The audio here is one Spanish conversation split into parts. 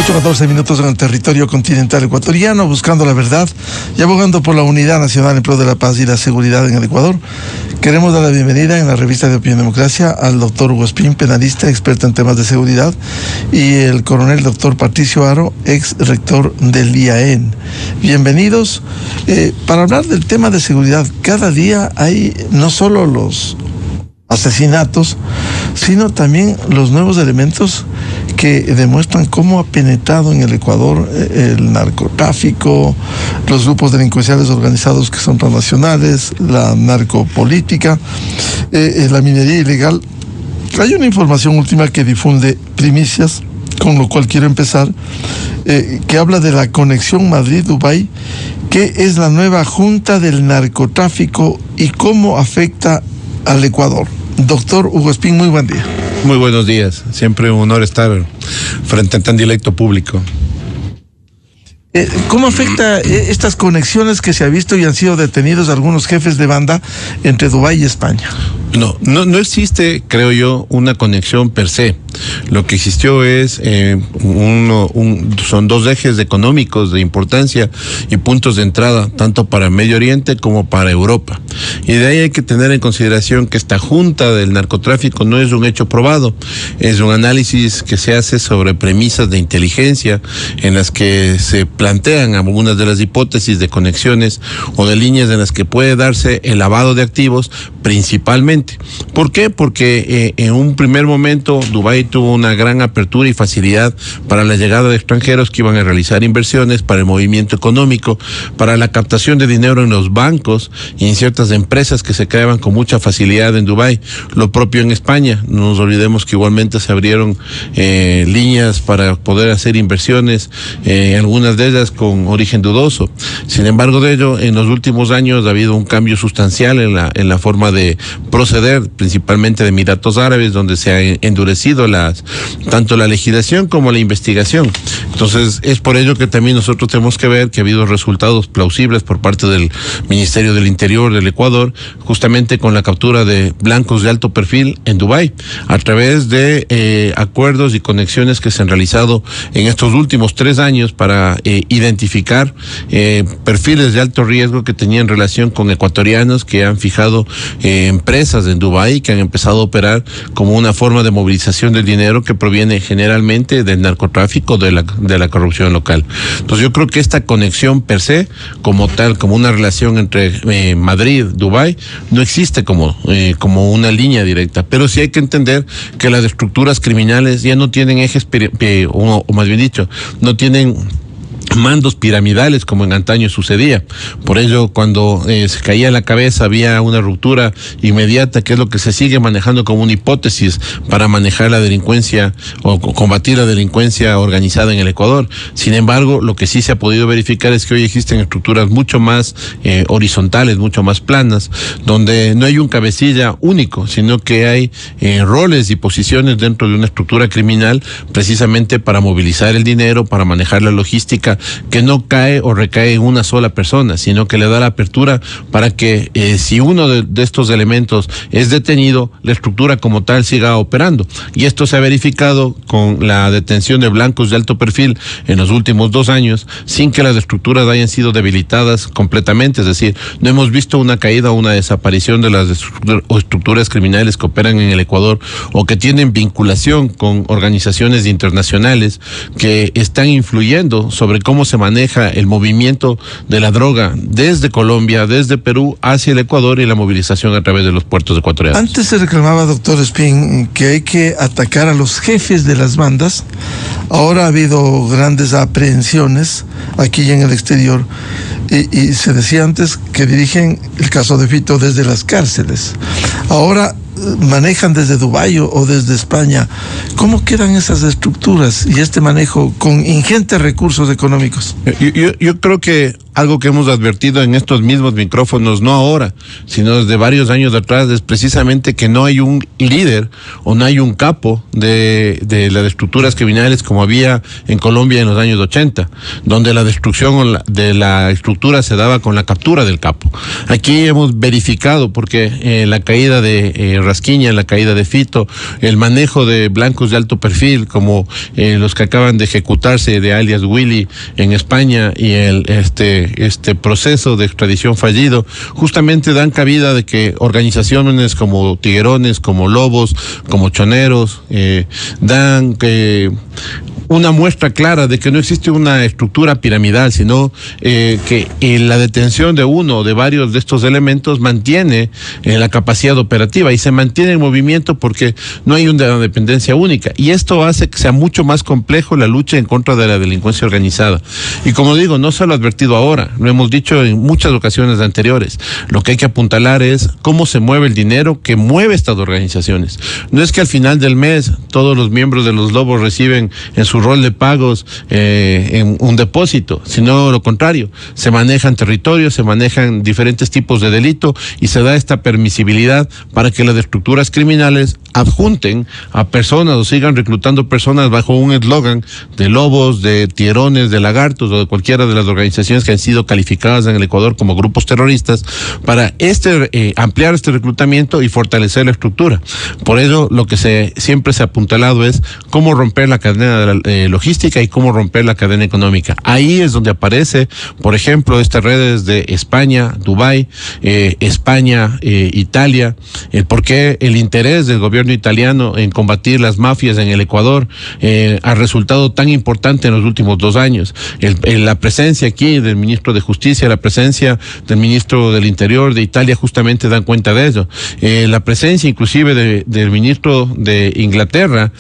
8:14 en el territorio continental ecuatoriano, buscando la verdad y abogando por la unidad nacional en pro de la paz y la seguridad en el Ecuador. Queremos dar la bienvenida en la revista de Opinión Democracia al doctor Hugo Espín, penalista, experto en temas de seguridad, y el coronel doctor Patricio Haro, ex rector del IAEN. Bienvenidos. Para hablar del tema de seguridad, cada día hay no solo los asesinatos, sino también los nuevos elementos que demuestran cómo ha penetrado en el Ecuador el narcotráfico, los grupos delincuenciales organizados que son transnacionales, la narcopolítica, la minería ilegal. Hay una información última que difunde Primicias, con lo cual quiero empezar, que habla de la conexión Madrid-Dubái, que es la nueva junta del narcotráfico y cómo afecta al Ecuador. Doctor Hugo Espín, muy buen día. Muy buenos días. Siempre un honor estar frente a tan directo público. ¿Cómo afecta estas conexiones que se ha visto y han sido detenidos algunos jefes de banda entre Dubái y España? No existe, creo yo, una conexión per se. Lo que existió es son dos ejes económicos de importancia y puntos de entrada, tanto para Medio Oriente como para Europa. Y de ahí hay que tener en consideración que esta junta del narcotráfico no es un hecho probado, es un análisis que se hace sobre premisas de inteligencia en las que se plantean algunas de las hipótesis de conexiones o de líneas en las que puede darse el lavado de activos principalmente. ¿Por qué? Porque en un primer momento Dubái tuvo una gran apertura y facilidad para la llegada de extranjeros que iban a realizar inversiones, para el movimiento económico, para la captación de dinero en los bancos y en ciertas empresas que se creaban con mucha facilidad en Dubái. Lo propio en España. No nos olvidemos que igualmente se abrieron líneas para poder hacer inversiones, algunas de ellas con origen dudoso. Sin embargo de ello, en los últimos años ha habido un cambio sustancial en la forma de proceder, principalmente de Emiratos Árabes, donde se ha endurecido tanto la legislación como la investigación. Entonces, es por ello que también nosotros tenemos que ver que ha habido resultados plausibles por parte del Ministerio del Interior del Ecuador, justamente con la captura de blancos de alto perfil en Dubái, a través de acuerdos y conexiones que se han realizado en estos últimos 3 años para identificar perfiles de alto riesgo que tenían relación con ecuatorianos que han fijado empresas en Dubái, que han empezado a operar como una forma de movilización del dinero que proviene generalmente del narcotráfico, de la corrupción local. Entonces yo creo que esta conexión per se, como tal, como una relación entre Madrid, Dubái, no existe como una línea directa, pero sí hay que entender que las estructuras criminales ya no tienen ejes, o más bien dicho, no tienen mandos piramidales como en antaño sucedía. Por ello, cuando se caía la cabeza había una ruptura inmediata, que es lo que se sigue manejando como una hipótesis para manejar la delincuencia o combatir la delincuencia organizada en el Ecuador. Sin embargo, lo que sí se ha podido verificar es que hoy existen estructuras mucho más horizontales, mucho más planas, donde no hay un cabecilla único, sino que hay roles y posiciones dentro de una estructura criminal precisamente para movilizar el dinero, para manejar la logística, que no cae o recae en una sola persona, sino que le da la apertura para que si uno de estos elementos es detenido, la estructura como tal siga operando. Y esto se ha verificado con la detención de blancos de alto perfil en los últimos 2 años, sin que las estructuras hayan sido debilitadas completamente. Es decir, no hemos visto una caída o una desaparición de las estructuras criminales que operan en el Ecuador o que tienen vinculación con organizaciones internacionales que están influyendo sobre cómo se maneja el movimiento de la droga desde Colombia, desde Perú hacia el Ecuador y la movilización a través de los puertos ecuatorianos. Antes se reclamaba, doctor Espín, que hay que atacar a los jefes de las bandas. Ahora ha habido grandes aprehensiones aquí y en el exterior y se decía antes que dirigen el caso de Fito desde las cárceles. Ahora manejan desde Dubái o desde España. ¿Cómo quedan esas estructuras y este manejo con ingentes recursos económicos? Yo creo que algo que hemos advertido en estos mismos micrófonos, no ahora, sino desde varios años atrás, es precisamente que no hay un líder o no hay un capo de las estructuras criminales como había en Colombia en los años 80, donde la destrucción de la estructura se daba con la captura del capo. Aquí hemos verificado, porque la caída de Rasquiña, la caída de Fito, el manejo de blancos de alto perfil, como los que acaban de ejecutarse de alias Willy en España, y este proceso de extradición fallido, justamente dan cabida de que organizaciones como Tiguerones, como Lobos, como Choneros, dan una muestra clara de que no existe una estructura piramidal, sino que la detención de uno o de varios de estos elementos mantiene la capacidad operativa y se mantiene en movimiento porque no hay una dependencia única. Y esto hace que sea mucho más complejo la lucha en contra de la delincuencia organizada. Y como digo, no se lo he advertido ahora, lo hemos dicho en muchas ocasiones anteriores. Lo que hay que apuntalar es cómo se mueve el dinero que mueve estas organizaciones. No es que al final del mes todos los miembros de los Lobos reciben en su rol de pagos en un depósito, sino lo contrario, se manejan territorios, se manejan diferentes tipos de delito y se da esta permisibilidad para que las estructuras criminales adjunten a personas o sigan reclutando personas bajo un eslogan de Lobos, de Tiguerones, de Lagartos o de cualquiera de las organizaciones que han sido calificadas en el Ecuador como grupos terroristas, para ampliar este reclutamiento y fortalecer la estructura. Por ello, lo que siempre se ha apuntalado es cómo romper la cadena de la logística y cómo romper la cadena económica. Ahí es donde aparece, por ejemplo, estas redes de España, Dubái, España, Italia, por qué el interés del gobierno italiano en combatir las mafias en el Ecuador ha resultado tan importante en los últimos 2 años. La presencia aquí del ministro de Justicia, la presencia del ministro del Interior de Italia justamente dan cuenta de ello. La presencia inclusive del ministro de Inglaterra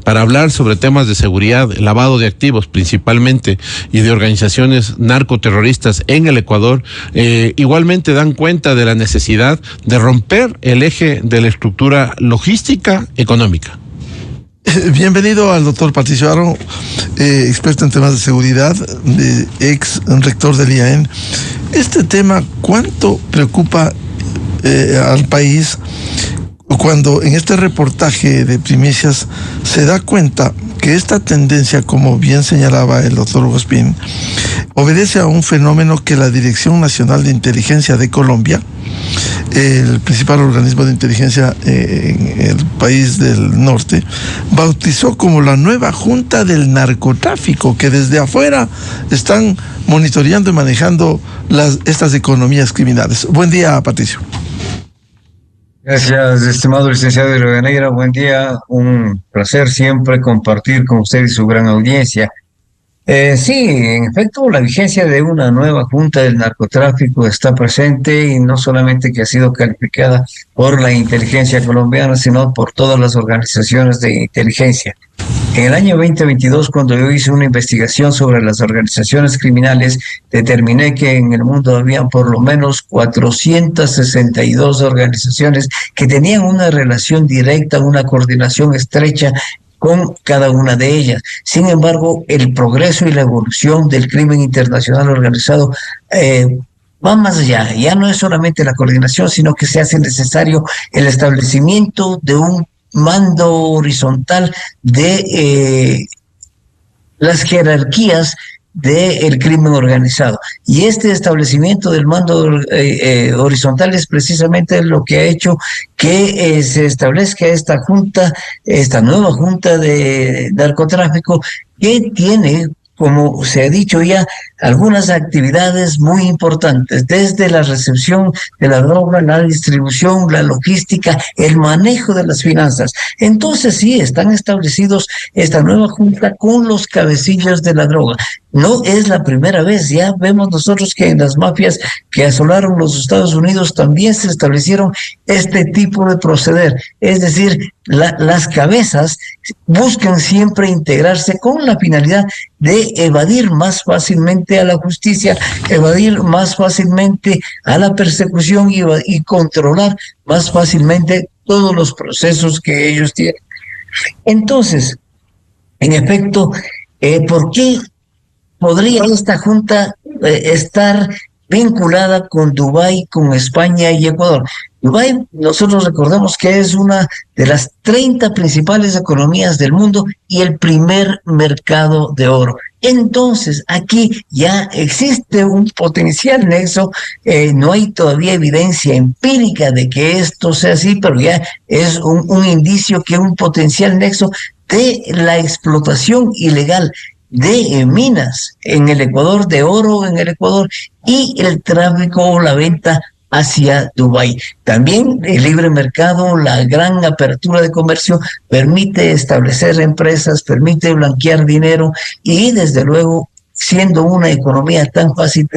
para hablar sobre temas de seguridad, lavado de activos principalmente y de organizaciones narcoterroristas en el Ecuador, igualmente dan cuenta de la necesidad de romper el eje de la estructura logística económica. Bienvenido al doctor Patricio Haro, experto en temas de seguridad, ex rector del IAEN. Este tema, ¿cuánto preocupa al país cuando en este reportaje de Primicias se da cuenta que esta tendencia, como bien señalaba el doctor Hugo Espín, obedece a un fenómeno que la Dirección Nacional de Inteligencia de Colombia, el principal organismo de inteligencia en el país del norte, bautizó como la nueva Junta del Narcotráfico, que desde afuera están monitoreando y manejando estas economías criminales? Buen día, Patricio. Gracias, estimado licenciado de Rivadeneira. Buen día, un placer siempre compartir con usted y su gran audiencia. Sí, en efecto, la vigencia de una nueva Junta del Narcotráfico está presente, y no solamente que ha sido calificada por la inteligencia colombiana, sino por todas las organizaciones de inteligencia. En el año 2022, cuando yo hice una investigación sobre las organizaciones criminales, determiné que en el mundo había por lo menos 462 organizaciones que tenían una relación directa, una coordinación estrecha con cada una de ellas. Sin embargo, el progreso y la evolución del crimen internacional organizado va más allá. Ya no es solamente la coordinación, sino que se hace necesario el establecimiento de un mando horizontal de las jerarquías del crimen organizado. Y este establecimiento del mando horizontal es precisamente lo que ha hecho que se establezca esta junta, esta nueva junta de narcotráfico, que tiene, como se ha dicho ya, algunas actividades muy importantes, desde la recepción de la droga, la distribución, la logística, el manejo de las finanzas. Entonces sí, están establecidos esta nueva junta con los cabecillas de la droga. No es la primera vez, ya vemos nosotros que en las mafias que asolaron los Estados Unidos también se establecieron este tipo de proceder. Es decir, las cabezas buscan siempre integrarse con la finalidad de evadir más fácilmente a la justicia, evadir más fácilmente a la persecución y controlar más fácilmente todos los procesos que ellos tienen. Entonces, en efecto, ¿por qué podría esta junta estar vinculada con Dubái, con España y Ecuador. Dubái, nosotros recordamos que es una de las 30 principales economías del mundo y el primer mercado de oro. Entonces, aquí ya existe un potencial nexo, no hay todavía evidencia empírica de que esto sea así, pero ya es un indicio que un potencial nexo de la explotación ilegal de minas en el Ecuador, de oro en el Ecuador, y el tráfico o la venta hacia Dubái. También el libre mercado, la gran apertura de comercio permite establecer empresas, permite blanquear dinero y desde luego, siendo una economía tan fácil,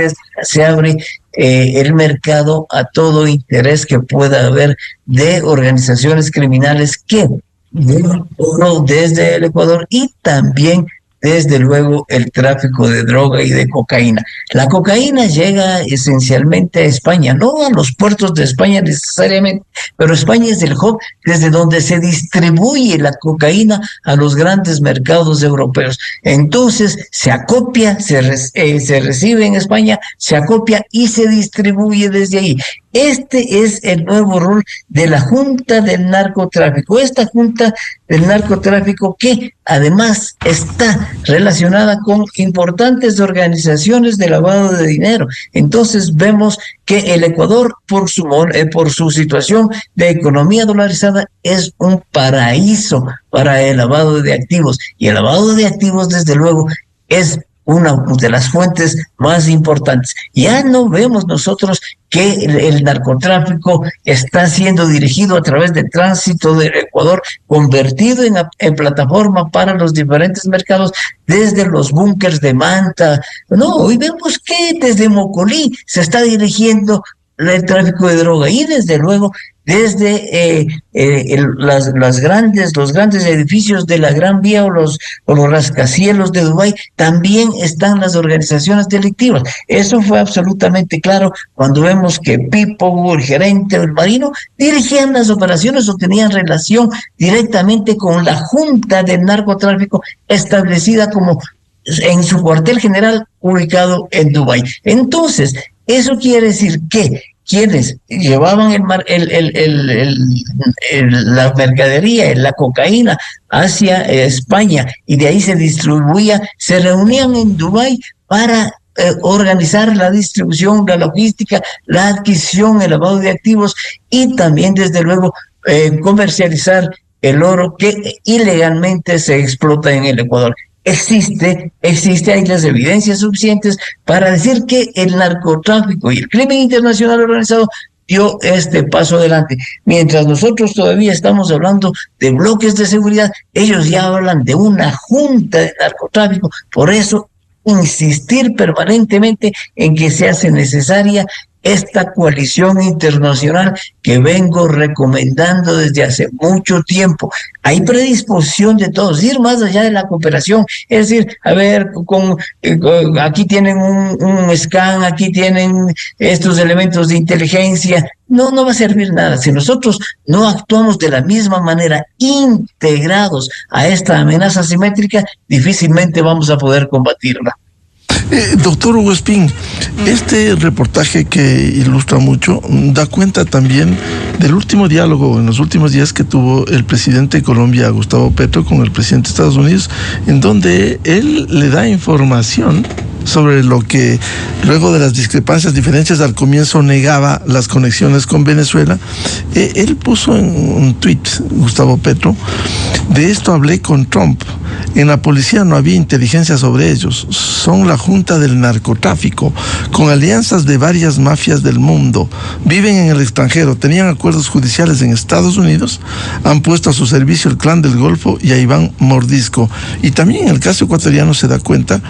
se abre el mercado a todo interés que pueda haber de organizaciones criminales que llevan oro desde el Ecuador y también desde luego el tráfico de droga y de cocaína. La cocaína llega esencialmente a España, no a los puertos de España necesariamente, pero España es el hub desde donde se distribuye la cocaína a los grandes mercados europeos. Entonces se acopia, se recibe en España, se acopia y se distribuye desde ahí. Este es el nuevo rol de la Junta del Narcotráfico. Esta Junta del Narcotráfico que además está relacionada con importantes organizaciones de lavado de dinero. Entonces vemos que el Ecuador, por su situación de economía dolarizada, es un paraíso para el lavado de activos. Y el lavado de activos, desde luego, es una de las fuentes más importantes. Ya no vemos nosotros que el narcotráfico está siendo dirigido a través de tránsito del Ecuador, convertido en plataforma para los diferentes mercados, desde los búnkers de Manta. No, hoy vemos que desde Mocolí se está dirigiendo el tráfico de droga y desde luego desde los grandes edificios de la Gran Vía o los rascacielos de Dubái también están las organizaciones delictivas. Eso fue absolutamente claro cuando vemos que Pipo, el gerente o el marino dirigían las operaciones o tenían relación directamente con la Junta del Narcotráfico establecida como en su cuartel general ubicado en Dubái. Entonces, eso quiere decir que quienes llevaban la mercadería, la cocaína hacia España y de ahí se distribuía, se reunían en Dubái para organizar la distribución, la logística, la adquisición, el lavado de activos y también desde luego comercializar el oro que ilegalmente se explota en el Ecuador. Existe, hay las evidencias suficientes para decir que el narcotráfico y el crimen internacional organizado dio este paso adelante. Mientras nosotros todavía estamos hablando de bloques de seguridad, ellos ya hablan de una junta de narcotráfico. Por eso, insistir permanentemente en que se hace necesaria esta coalición internacional que vengo recomendando desde hace mucho tiempo. Hay predisposición de todos, ir más allá de la cooperación, es decir, a ver, aquí tienen un scan, aquí tienen estos elementos de inteligencia, no va a servir nada. Si nosotros no actuamos de la misma manera, integrados a esta amenaza asimétrica, difícilmente vamos a poder combatirla. Doctor Hugo Espín, este reportaje que ilustra mucho da cuenta también del último diálogo en los últimos días que tuvo el presidente de Colombia, Gustavo Petro, con el presidente de Estados Unidos, en donde él le da información sobre lo que luego de las diferencias al comienzo negaba las conexiones con Venezuela. Él puso en un tuit, Gustavo Petro, de esto hablé con Trump. En la policía no había inteligencia sobre ellos. Son la junta del narcotráfico, con alianzas de varias mafias del mundo. Viven en el extranjero, tenían acuerdos judiciales en Estados Unidos, han puesto a su servicio el Clan del Golfo y a Iván Mordisco. Y también en el caso ecuatoriano se da cuenta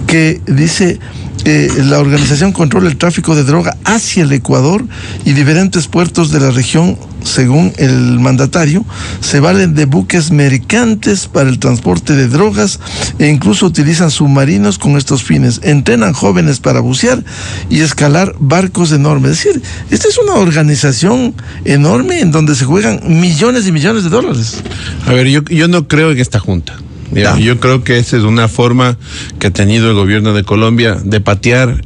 que dice la organización controla el tráfico de droga hacia el Ecuador y diferentes puertos de la región, según el mandatario, se valen de buques mercantes para el transporte de drogas e incluso utilizan submarinos con estos fines. Entrenan jóvenes para bucear y escalar barcos enormes. Es decir, esta es una organización enorme en donde se juegan millones y millones de dólares. A ver, yo no creo en esta junta. Yo creo que esa es una forma que ha tenido el gobierno de Colombia de patear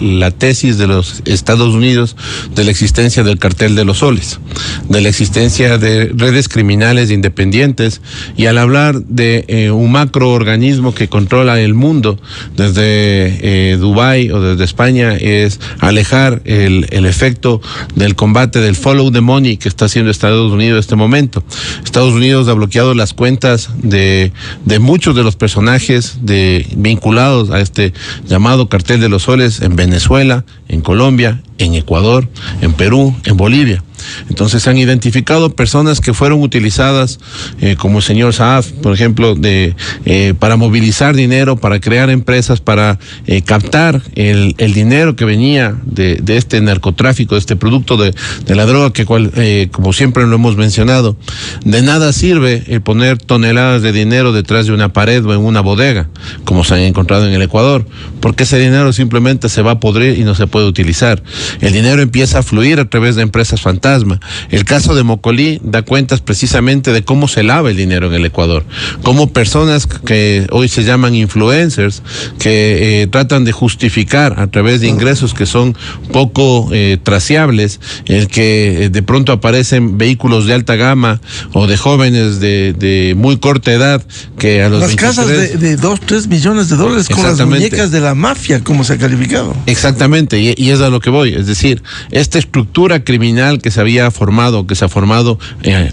la tesis de los Estados Unidos de la existencia del cartel de los soles, de la existencia de redes criminales independientes, y al hablar de un macroorganismo que controla el mundo desde Dubái o desde España, es alejar el efecto del combate del follow the money que está haciendo Estados Unidos en este momento. Estados Unidos ha bloqueado las cuentas de muchos de los personajes vinculados a este llamado cartel de los soles en Venezuela, en Colombia, en Ecuador, en Perú, en Bolivia. Entonces se han identificado personas que fueron utilizadas, como el señor Saaf, por ejemplo, para movilizar dinero, para crear empresas, para captar el dinero que venía de este narcotráfico, de este producto de la droga, que como siempre lo hemos mencionado, de nada sirve poner toneladas de dinero detrás de una pared o en una bodega, como se han encontrado en el Ecuador, porque ese dinero simplemente se va a podrir y no se puede utilizar. El dinero empieza a fluir a través de empresas fantasma. El caso de Mocolí da cuentas precisamente de cómo se lava el dinero en el Ecuador, cómo personas que hoy se llaman influencers, que tratan de justificar a través de ingresos que son poco traciables, el que de pronto aparecen vehículos de alta gama o de jóvenes de muy corta edad que a los las 23... casas de 2-3 millones de dólares con las muñecas de la mafia, como se ha calificado. Exactamente, y es a lo que voy. Es decir, esta estructura criminal que se ha formado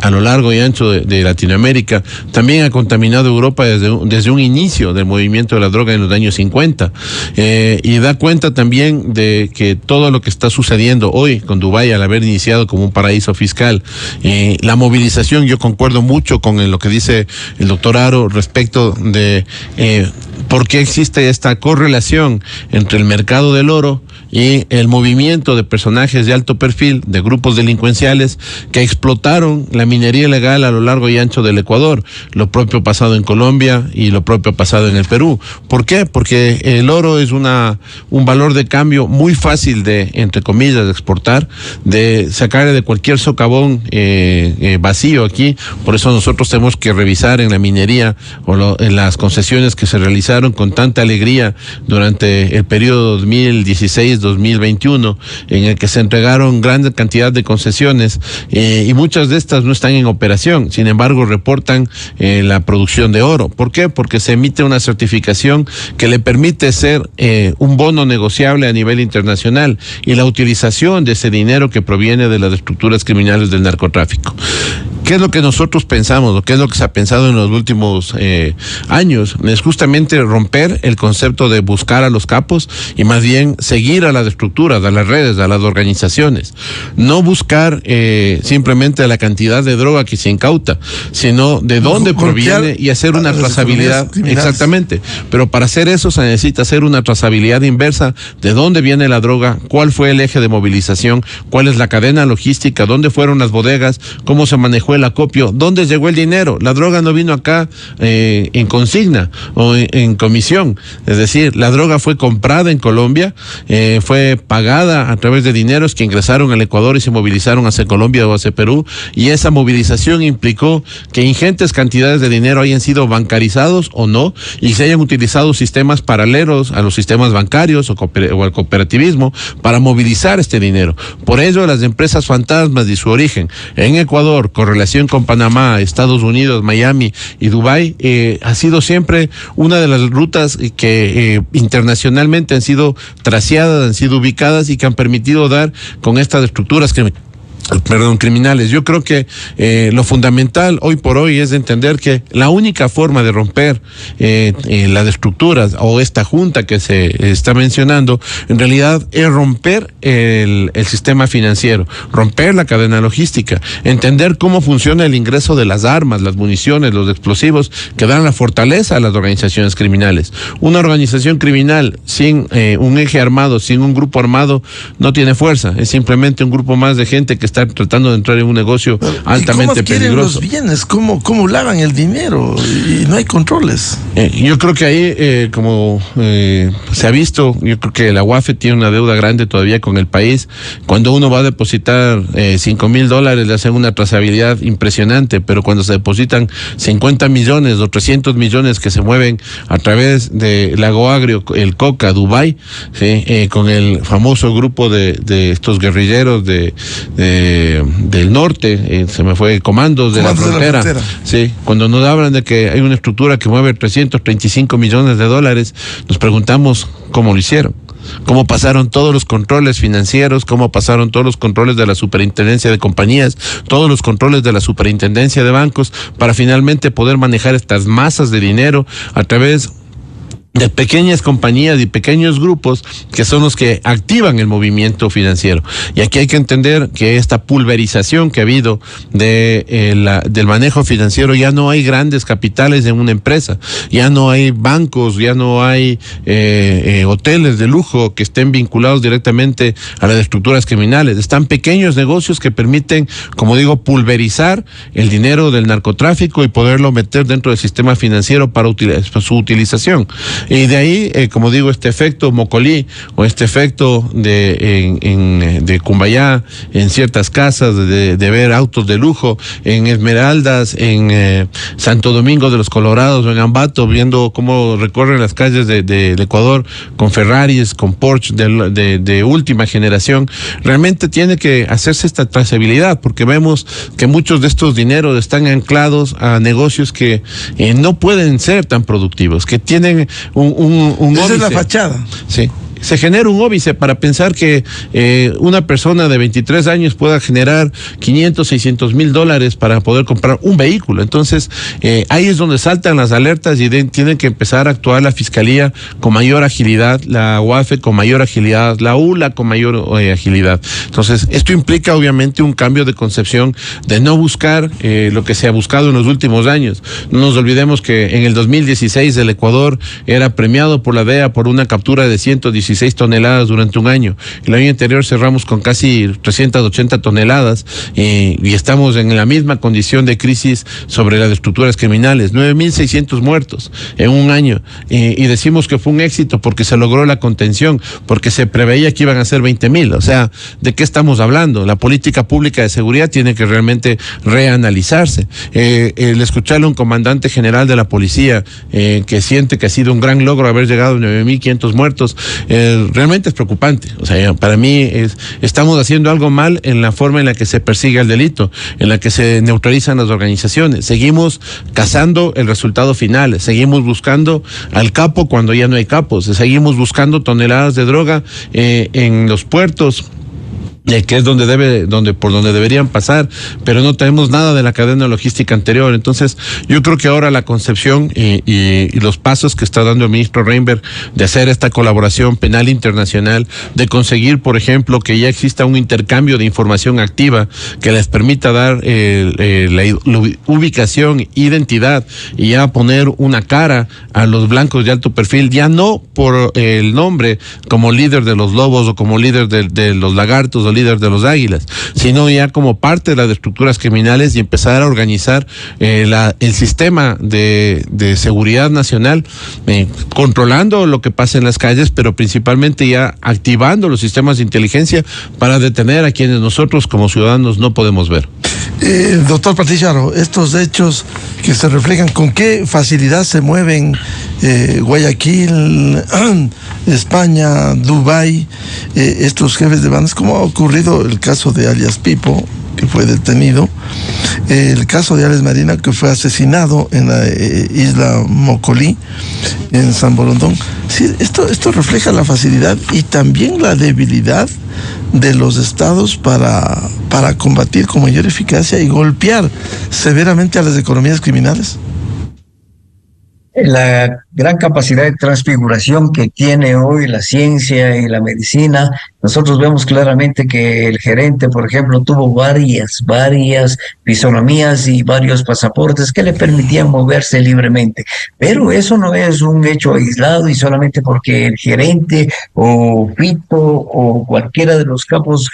a lo largo y ancho de Latinoamérica, también ha contaminado Europa desde un inicio del movimiento de la droga en los años 50, y da cuenta también de que todo lo que está sucediendo hoy con Dubái, al haber iniciado como un paraíso fiscal, la movilización, yo concuerdo mucho con lo que dice el doctor Haro respecto de por qué existe esta correlación entre el mercado del oro y el movimiento de personajes de alto perfil, de grupos delincuenciales que explotaron la minería ilegal a lo largo y ancho del Ecuador. Lo propio pasado en Colombia y lo propio pasado en el Perú. ¿Por qué? Porque el oro es un valor de cambio muy fácil de, entre comillas, de exportar, de sacar de cualquier socavón vacío aquí. Por eso nosotros tenemos que revisar en la minería en las concesiones que se realizaron con tanta alegría durante el periodo 2016-2021, en el que se entregaron grandes cantidades de concesiones, y muchas de estas no están en operación. Sin embargo, reportan la producción de oro. ¿Por qué? Porque se emite una certificación que le permite ser un bono negociable a nivel internacional, y la utilización de ese dinero que proviene de las estructuras criminales del narcotráfico. ¿Qué es lo que nosotros pensamos, o qué es lo que se ha pensado en los últimos años? Es justamente romper el concepto de buscar a los capos y más bien seguir a las estructuras, a las redes, a las organizaciones. No buscar simplemente la cantidad de droga que se incauta, sino de dónde proviene y hacer una trazabilidad. Exactamente. Pero para hacer eso se necesita hacer una trazabilidad inversa de dónde viene la droga, cuál fue el eje de movilización, cuál es la cadena logística, dónde fueron las bodegas, cómo se manejó el acopio, dónde llegó el dinero. La droga no vino acá en consigna o en comisión. Es decir, la droga fue comprada en Colombia, fue pagada a través de dineros que ingresaron al Ecuador y se movilizaron hacia Colombia o hacia Perú, y esa movilización implicó que ingentes cantidades de dinero hayan sido bancarizados o no, y se hayan utilizado sistemas paralelos a los sistemas bancarios o al cooperativismo para movilizar este dinero. Por ello, las empresas fantasmas de su origen en Ecuador, correlación con Panamá, Estados Unidos, Miami y Dubái, ha sido siempre una de las rutas que internacionalmente han sido traciadas, han sido ubicadas y que han permitido dar con estas estructuras criminales. Yo creo que lo fundamental hoy por hoy es entender que la única forma de romper las estructuras o esta junta que se está mencionando, en realidad es romper el sistema financiero, romper la cadena logística, entender cómo funciona el ingreso de las armas, las municiones, los explosivos que dan la fortaleza a las organizaciones criminales. Una organización criminal sin un eje armado, sin un grupo armado, no tiene fuerza, es simplemente un grupo más de gente que estar tratando de entrar en un negocio altamente peligroso. Los bienes? ¿Cómo lavan el dinero? Y no hay controles. Yo creo que ahí, como se ha visto, yo creo que la UAFE tiene una deuda grande todavía con el país. Cuando uno va a depositar $5,000, le hacen una trazabilidad impresionante, pero cuando se depositan 50 millones o 300 millones que se mueven a través de Lago Agrio, el Coca, Dubái, ¿sí? Con el famoso grupo de estos guerrilleros del norte, se me fue, comandos de la frontera. Sí, cuando nos hablan de que hay una estructura que mueve 335 millones de dólares, nos preguntamos cómo lo hicieron. Cómo pasaron todos los controles financieros, cómo pasaron todos los controles de la superintendencia de compañías, todos los controles de la superintendencia de bancos, para finalmente poder manejar estas masas de dinero a través de pequeñas compañías y pequeños grupos que son los que activan el movimiento financiero. Y aquí hay que entender que esta pulverización que ha habido del manejo financiero, ya no hay grandes capitales en una empresa, ya no hay bancos, ya no hay hoteles de lujo que estén vinculados directamente a las estructuras criminales. Están pequeños negocios que permiten, como digo, pulverizar el dinero del narcotráfico y poderlo meter dentro del sistema financiero para su utilización. Y de ahí, como digo, este efecto Mocolí o este efecto de Cumbayá, en ciertas casas, de ver autos de lujo, en Esmeraldas, en Santo Domingo de los Colorados, en Ambato, viendo cómo recorren las calles del Ecuador con Ferraris, con Porsche de última generación. Realmente tiene que hacerse esta trazabilidad, porque vemos que muchos de estos dineros están anclados a negocios que no pueden ser tan productivos, que tienen un Esa óbice. es la fachada. Sí. Se genera un óbice para pensar que una persona de 23 años pueda generar 500, 600 mil dólares para poder comprar un vehículo. Entonces, ahí es donde saltan las alertas y tienen que empezar a actuar la Fiscalía con mayor agilidad, la UAFE con mayor agilidad, la ULA con mayor agilidad. Entonces, esto implica obviamente un cambio de concepción de no buscar lo que se ha buscado en los últimos años. No nos olvidemos que en el 2016 el Ecuador era premiado por la DEA por una captura de 116 toneladas durante un año. El año anterior cerramos con casi 380 toneladas y estamos en la misma condición de crisis sobre las estructuras criminales. 9.600 muertos en un año. Y decimos que fue un éxito porque se logró la contención, porque se preveía que iban a ser 20.000. O sea, ¿de qué estamos hablando? La política pública de seguridad tiene que realmente reanalizarse. El escucharle a un comandante general de la policía que siente que ha sido un gran logro haber llegado a 9.500 muertos, realmente es preocupante. O sea, para mí estamos haciendo algo mal en la forma en la que se persigue el delito, en la que se neutralizan las organizaciones. Seguimos cazando el resultado final, seguimos buscando al capo cuando ya no hay capos, seguimos buscando toneladas de droga en los puertos, que es por donde deberían pasar, pero no tenemos nada de la cadena logística anterior. Entonces, yo creo que ahora la concepción y los pasos que está dando el ministro Reinberg de hacer esta colaboración penal internacional, de conseguir, por ejemplo, que ya exista un intercambio de información activa que les permita dar la ubicación, identidad y ya poner una cara a los blancos de alto perfil, ya no por el nombre como líder de los lobos o como líder de los lagartos o líder de los águilas, sino ya como parte de las estructuras criminales y empezar a organizar el sistema de seguridad nacional, controlando lo que pasa en las calles, pero principalmente ya activando los sistemas de inteligencia para detener a quienes nosotros como ciudadanos no podemos ver. Doctor Patriciaro, estos hechos que se reflejan, ¿con qué facilidad se mueven Guayaquil, España, Dubái, estos jefes de bandas? ¿Cómo ha ocurrido el caso de alias Pipo, que fue detenido, el caso de Alex Marina, que fue asesinado en la isla Mocolí, en San Borondón? Sí, esto refleja la facilidad y también la debilidad de los estados para combatir con mayor eficacia y golpear severamente a las economías criminales. La gran capacidad de transfiguración que tiene hoy la ciencia y la medicina, nosotros vemos claramente que el gerente, por ejemplo, tuvo varias fisonomías y varios pasaportes que le permitían moverse libremente. Pero eso no es un hecho aislado y solamente porque el gerente o Fito o cualquiera de los capos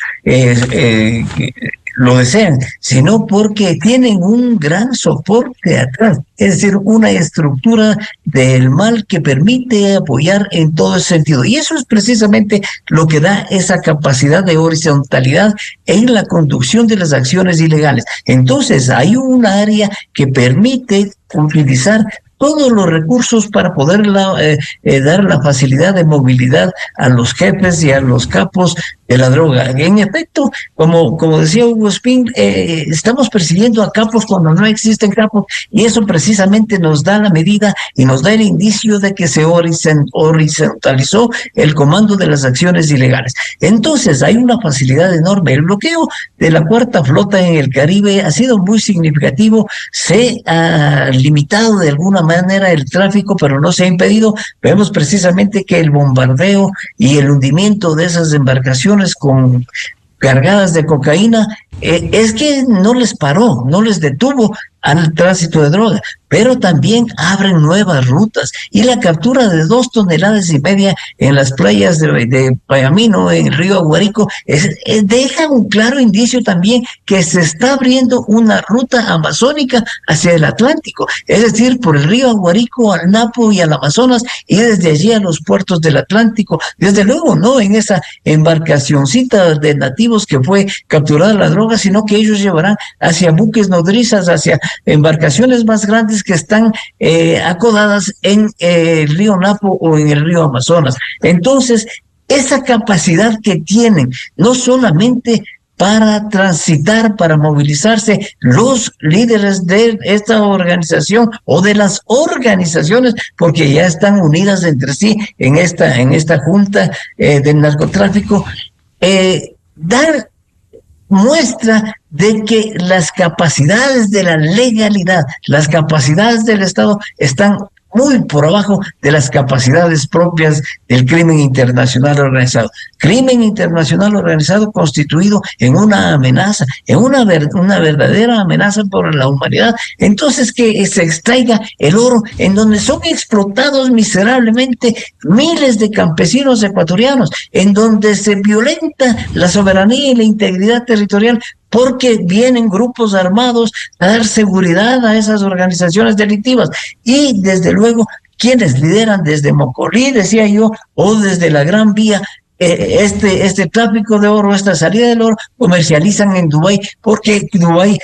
lo desean, sino porque tienen un gran soporte atrás, es decir, una estructura del mal que permite apoyar en todo ese sentido. Y eso es precisamente lo que da esa capacidad de horizontalidad en la conducción de las acciones ilegales. Entonces, hay un área que permite utilizar todos los recursos para poder dar la facilidad de movilidad a los jefes y a los capos de la droga. En efecto, como decía Hugo Espín, estamos persiguiendo a capos cuando no existen capos, y eso precisamente nos da la medida y nos da el indicio de que se horizontalizó el comando de las acciones ilegales. Entonces, hay una facilidad enorme. El bloqueo de la Cuarta Flota en el Caribe ha sido muy significativo. Se ha limitado de alguna manera el tráfico, pero no se ha impedido. Vemos precisamente que el bombardeo y el hundimiento de esas embarcaciones cargadas de cocaína es que no les paró, no les detuvo al tránsito de droga, pero también abren nuevas rutas, y la captura de 2,5 toneladas en las playas de Payamino, en el río Aguarico, deja un claro indicio también que se está abriendo una ruta amazónica hacia el Atlántico, es decir, por el río Aguarico al Napo y al Amazonas, y desde allí a los puertos del Atlántico. Desde luego, no en esa embarcacioncita de nativos que fue capturada la droga, sino que ellos llevarán hacia buques nodrizas, hacia embarcaciones más grandes que están acodadas en el río Napo o en el río Amazonas. Entonces, esa capacidad que tienen, no solamente para transitar, para movilizarse los líderes de esta organización o de las organizaciones, porque ya están unidas entre sí en esta junta del narcotráfico, dar muestra de que las capacidades de la legalidad, las capacidades del Estado están muy por abajo de las capacidades propias del crimen internacional organizado. Crimen internacional organizado constituido en una amenaza, en una verdadera amenaza por la humanidad. Entonces, que se extraiga el oro en donde son explotados miserablemente miles de campesinos ecuatorianos, en donde se violenta la soberanía y la integridad territorial, porque vienen grupos armados a dar seguridad a esas organizaciones delictivas. Y desde luego, quienes lideran desde Mocolí, decía yo, o desde la Gran Vía, este tráfico de oro, esta salida del oro, comercializan en Dubái, porque Dubái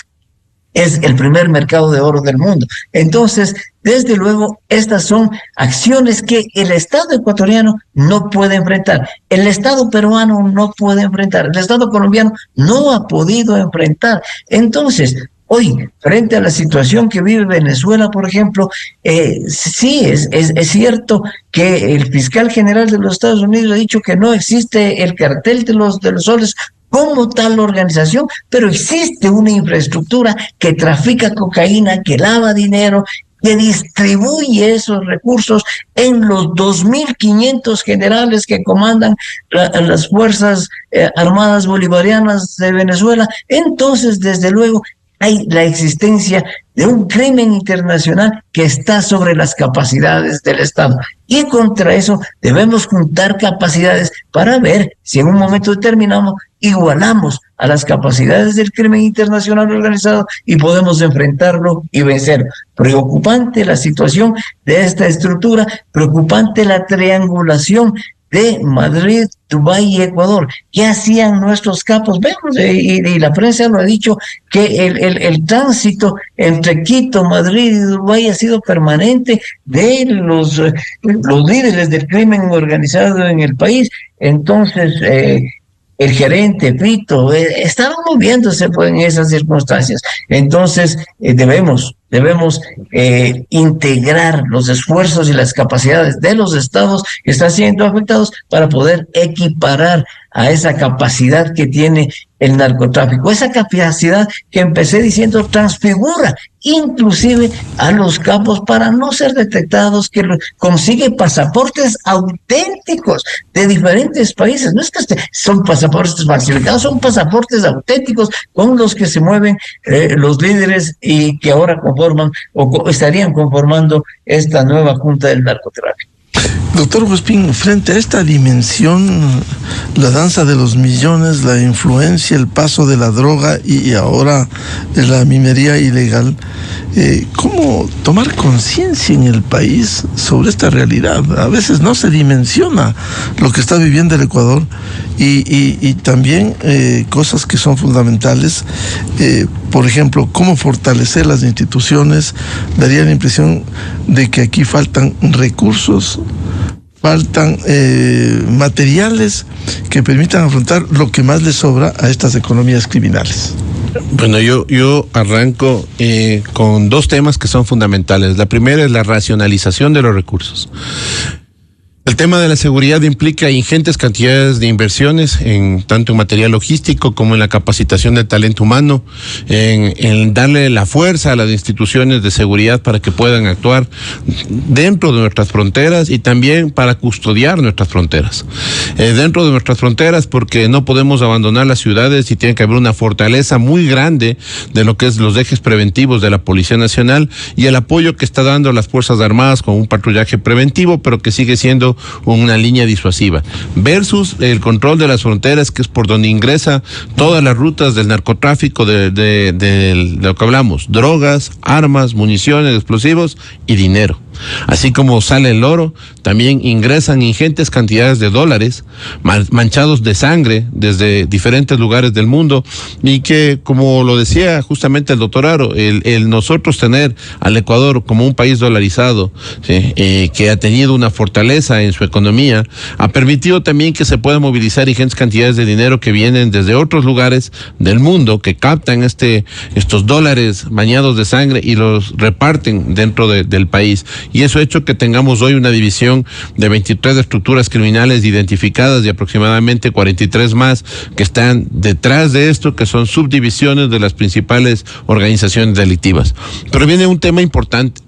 es el primer mercado de oro del mundo. Entonces, desde luego, estas son acciones que el Estado ecuatoriano no puede enfrentar, el Estado peruano no puede enfrentar, el Estado colombiano no ha podido enfrentar. Entonces, hoy, frente a la situación que vive Venezuela, por ejemplo, sí, es cierto que el fiscal general de los Estados Unidos ha dicho que no existe el cartel de los soles como tal organización, pero existe una infraestructura que trafica cocaína, que lava dinero, que distribuye esos recursos en los 2.500 generales que comandan las Fuerzas Armadas Bolivarianas de Venezuela. Entonces, desde luego, hay la existencia de un crimen internacional que está sobre las capacidades del Estado. Y contra eso debemos juntar capacidades para ver si en un momento determinado igualamos a las capacidades del crimen internacional organizado y podemos enfrentarlo y vencerlo. Preocupante la situación de esta estructura, preocupante la triangulación de Madrid, Dubái y Ecuador. ¿Qué hacían nuestros capos? Vemos, y la prensa lo ha dicho, que el tránsito entre Quito, Madrid y Dubái ha sido permanente de los líderes del crimen organizado en el país. Entonces, el gerente, Fito, estaban moviéndose en esas circunstancias. Entonces, debemos integrar los esfuerzos y las capacidades de los estados que están siendo afectados para poder equiparar a esa capacidad que tiene el narcotráfico, esa capacidad que empecé diciendo transfigura inclusive a los capos para no ser detectados, que consigue pasaportes auténticos de diferentes países. No es que son pasaportes falsificados, son pasaportes auténticos con los que se mueven los líderes y que ahora conforman o estarían conformando esta nueva junta del narcotráfico. Doctor Huespín, frente a esta dimensión, la danza de los millones, la influencia, el paso de la droga y ahora de la minería ilegal, ¿cómo tomar conciencia en el país sobre esta realidad? A veces no se dimensiona lo que está viviendo el Ecuador y también cosas que son fundamentales. Por ejemplo, cómo fortalecer las instituciones. Daría la impresión de que aquí faltan recursos, faltan materiales que permitan afrontar lo que más le sobra a estas economías criminales. Bueno, yo arranco con dos temas que son fundamentales. La primera es la racionalización de los recursos. El tema de la seguridad implica ingentes cantidades de inversiones tanto en material logístico como en la capacitación del talento humano, en darle la fuerza a las instituciones de seguridad para que puedan actuar dentro de nuestras fronteras y también para custodiar nuestras fronteras. Dentro de nuestras fronteras, porque no podemos abandonar las ciudades y tiene que haber una fortaleza muy grande de lo que es los ejes preventivos de la Policía Nacional y el apoyo que está dando las Fuerzas Armadas con un patrullaje preventivo, pero que sigue siendo una línea disuasiva, versus el control de las fronteras, que es por donde ingresa todas las rutas del narcotráfico de lo que hablamos: drogas, armas, municiones, explosivos y dinero. Así como sale el oro, también ingresan ingentes cantidades de dólares manchados de sangre desde diferentes lugares del mundo, y que, como lo decía justamente el doctor Aro, el nosotros tener al Ecuador como un país dolarizado, ¿sí? Que ha tenido una fortaleza en su economía, ha permitido también que se puedan movilizar ingentes cantidades de dinero que vienen desde otros lugares del mundo, que captan estos dólares bañados de sangre y los reparten dentro del país. Y eso ha hecho que tengamos hoy una división de 23 estructuras criminales identificadas y aproximadamente 43 más que están detrás de esto, que son subdivisiones de las principales organizaciones delictivas. Pero viene un tema importante.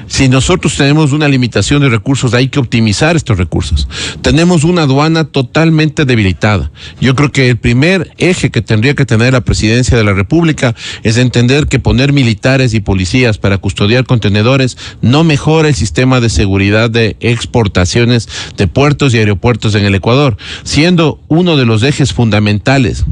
Si nosotros tenemos una limitación de recursos, hay que optimizar estos recursos. Tenemos una aduana totalmente debilitada. Yo creo que el primer eje que tendría que tener la Presidencia de la República es entender que poner militares y policías para custodiar contenedores no mejora el sistema de seguridad de exportaciones de puertos y aeropuertos en el Ecuador, siendo uno de los ejes fundamentales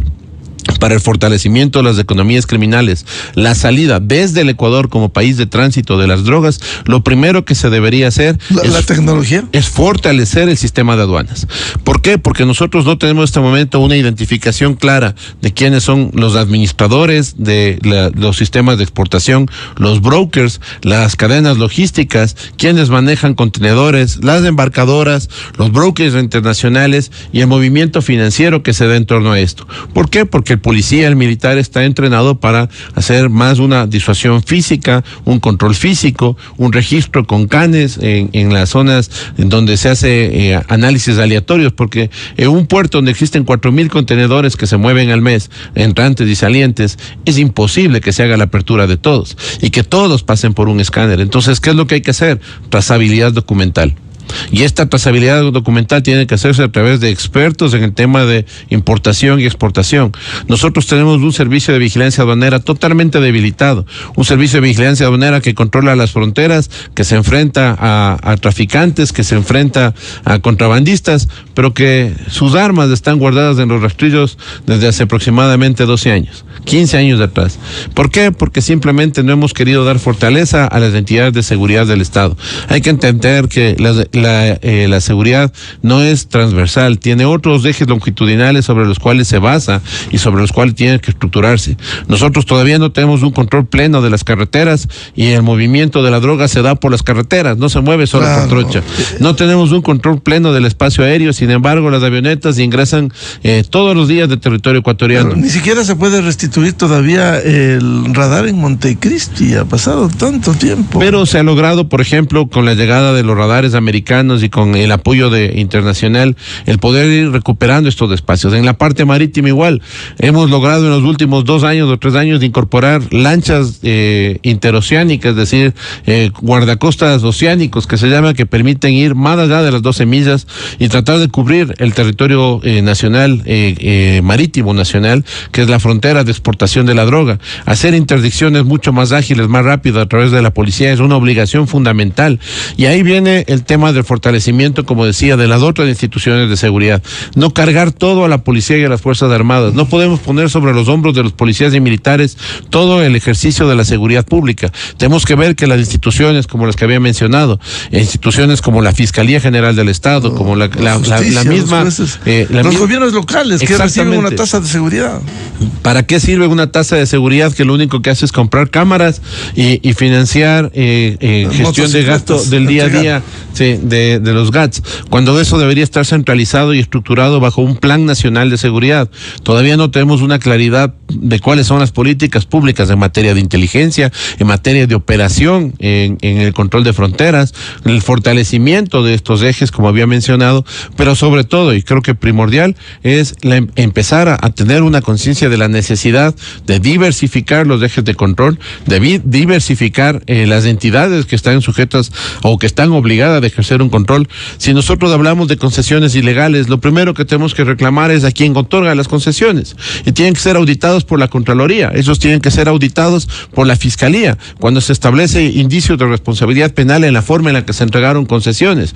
para el fortalecimiento de las economías criminales, la salida desde el Ecuador como país de tránsito de las drogas. Lo primero que se debería hacer la tecnología es fortalecer el sistema de aduanas. ¿Por qué? Porque nosotros no tenemos en este momento una identificación clara de quiénes son los administradores de los sistemas de exportación, los brokers, las cadenas logísticas, quienes manejan contenedores, las embarcadoras, los brokers internacionales y el movimiento financiero que se da en torno a esto. ¿Por qué? Porque el policía, el militar está entrenado para hacer más una disuasión física, un control físico, un registro con canes en las zonas en donde se hace análisis aleatorios, porque en un puerto donde existen 4,000 contenedores que se mueven al mes, entrantes y salientes, es imposible que se haga la apertura de todos y que todos pasen por un escáner. Entonces, ¿qué es lo que hay que hacer? Trazabilidad documental. Y esta trazabilidad documental tiene que hacerse a través de expertos en el tema de importación y exportación. Nosotros tenemos un servicio de vigilancia aduanera totalmente debilitado, un servicio de vigilancia aduanera que controla las fronteras, que se enfrenta a traficantes, que se enfrenta a contrabandistas, pero que sus armas están guardadas en los rastrillos desde hace aproximadamente 12 años, 15 años de atrás. ¿Por qué? Porque simplemente no hemos querido dar fortaleza a las entidades de seguridad del Estado. Hay que entender que la seguridad no es transversal, tiene otros ejes longitudinales sobre los cuales se basa y sobre los cuales tiene que estructurarse. Nosotros todavía no tenemos un control pleno de las carreteras y el movimiento de la droga se da por las carreteras, no se mueve solo por trocha. No tenemos un control pleno del espacio aéreo, sin embargo las avionetas ingresan todos los días del territorio ecuatoriano. Pero ni siquiera se puede restituir todavía el radar en Montecristi, ha pasado tanto tiempo. Pero se ha logrado, por ejemplo, con la llegada de los radares americanos y con el apoyo internacional, el poder ir recuperando estos espacios. En la parte marítima igual, hemos logrado en los últimos 2 años o 3 años de incorporar lanchas interoceánicas, es decir, guardacostas oceánicos que se llama, que permiten ir más allá de las 12 millas y tratar de cubrir el territorio nacional, marítimo nacional, que es la frontera de exportación de la droga. Hacer interdicciones mucho más ágiles, más rápidas a través de la policía es una obligación fundamental. Y ahí viene el tema tema del fortalecimiento, como decía, de las otras instituciones de seguridad. No cargar todo a la policía y a las Fuerzas Armadas. No podemos poner sobre los hombros de los policías y militares todo el ejercicio de la seguridad pública. Tenemos que ver que las instituciones, como las que había mencionado, instituciones como la Fiscalía General del Estado, como la misma... los gobiernos locales que reciben una tasa de seguridad. ¿Para qué sirve una tasa de seguridad que lo único que hace es comprar cámaras y financiar gestión de gasto del día a día de los GATS? Cuando eso debería estar centralizado y estructurado bajo un plan nacional de seguridad. Todavía no tenemos una claridad de cuáles son las políticas públicas en materia de inteligencia, en materia de operación, en el control de fronteras, el fortalecimiento de estos ejes, como había mencionado, pero sobre todo, y creo que primordial, es empezar a tener una conciencia de la necesidad de diversificar los ejes de control, de diversificar las entidades que están sujetas o que están obligadas a ejercer un control. Si nosotros hablamos de concesiones ilegales, lo primero que tenemos que reclamar es a quien otorga las concesiones, y tienen que ser auditados por la Contraloría, esos tienen que ser auditados por la Fiscalía, cuando se establece indicios de responsabilidad penal en la forma en la que se entregaron concesiones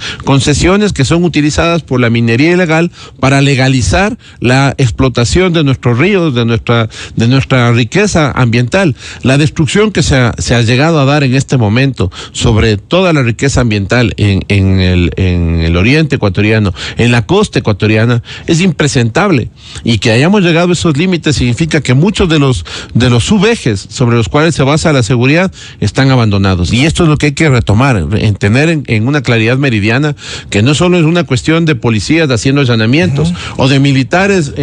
que son utilizadas por la minería ilegal para legalizar la explotación de nuestros ríos, de nuestra riqueza ambiental. La destrucción que se ha llegado a dar en este momento sobre toda la riqueza ambiental en el oriente ecuatoriano, en la costa ecuatoriana, es impresentable, y que hayamos llegado a esos límites significa que muchos de los subejes sobre los cuales se basa la seguridad están abandonados, y esto es lo que hay que retomar, en tener en una claridad meridiana que no solo es una cuestión de policías haciendo allanamientos o de militares